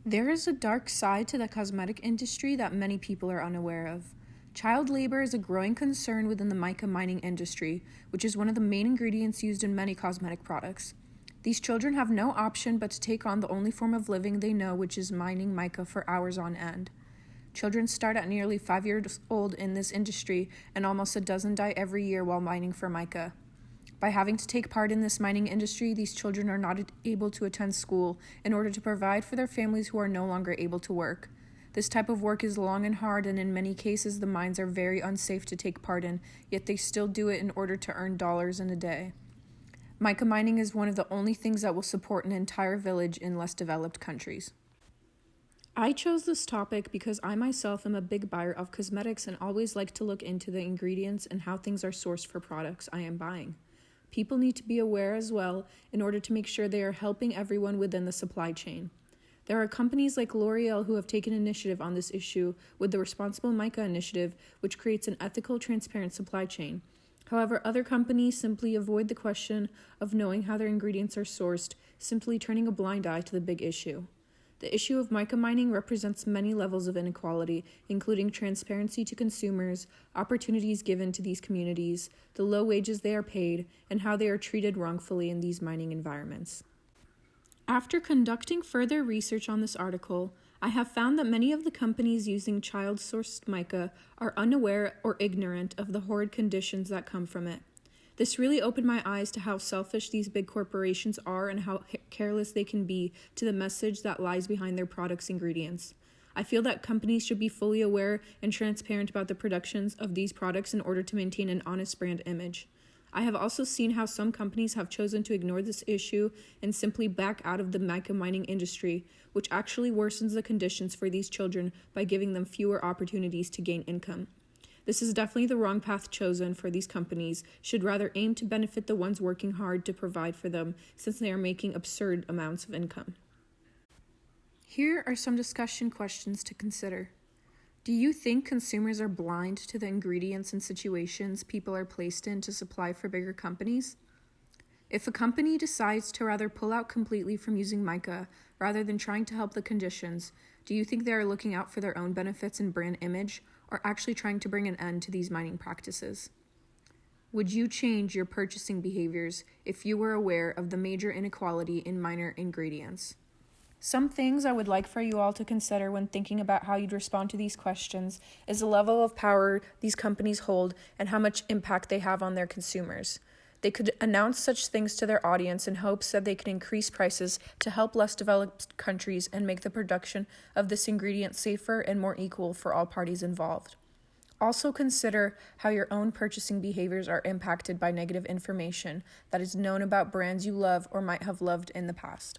There is a dark side to the cosmetic industry that many people are unaware of. Child labor is a growing concern within the mica mining industry, which is one of the main ingredients used in many cosmetic products. These children have no option but to take on the only form of living they know, which is mining mica for hours on end. Children start at nearly 5 years old in this industry, and almost a dozen die every year while mining for mica. By having to take part in this mining industry, these children are not able to attend school in order to provide for their families who are no longer able to work. This type of work is long and hard, and in many cases the mines are very unsafe to take part in, yet they still do it in order to earn dollars in a day. Mica mining is one of the only things that will support an entire village in less developed countries. I chose this topic because I myself am a big buyer of cosmetics and always like to look into the ingredients and how things are sourced for products I am buying. People need to be aware as well in order to make sure they are helping everyone within the supply chain. There are companies like L'Oreal who have taken initiative on this issue with the Responsible Mica Initiative, which creates an ethical, transparent supply chain. However, other companies simply avoid the question of knowing how their ingredients are sourced, simply turning a blind eye to the big issue. The issue of mica mining represents many levels of inequality, including transparency to consumers, opportunities given to these communities, the low wages they are paid, and how they are treated wrongfully in these mining environments. After conducting further research on this article, I have found that many of the companies using child-sourced mica are unaware or ignorant of the horrid conditions that come from it. This really opened my eyes to how selfish these big corporations are and how careless they can be to the message that lies behind their products' ingredients. I feel that companies should be fully aware and transparent about the productions of these products in order to maintain an honest brand image. I have also seen how some companies have chosen to ignore this issue and simply back out of the mica mining industry, which actually worsens the conditions for these children by giving them fewer opportunities to gain income. This is definitely the wrong path chosen for these companies, should rather aim to benefit the ones working hard to provide for them, since they are making absurd amounts of income. Here are some discussion questions to consider. Do you think consumers are blind to the ingredients and situations people are placed in to supply for bigger companies? If a company decides to rather pull out completely from using mica rather than trying to help the conditions, do you think they are looking out for their own benefits and brand image, or actually trying to bring an end to these mining practices? Would you change your purchasing behaviors if you were aware of the major inequality in minor ingredients? Some things I would like for you all to consider when thinking about how you'd respond to these questions is the level of power these companies hold and how much impact they have on their consumers. They could announce such things to their audience in hopes that they could increase prices to help less developed countries and make the production of this ingredient safer and more equal for all parties involved. Also consider how your own purchasing behaviors are impacted by negative information that is known about brands you love or might have loved in the past.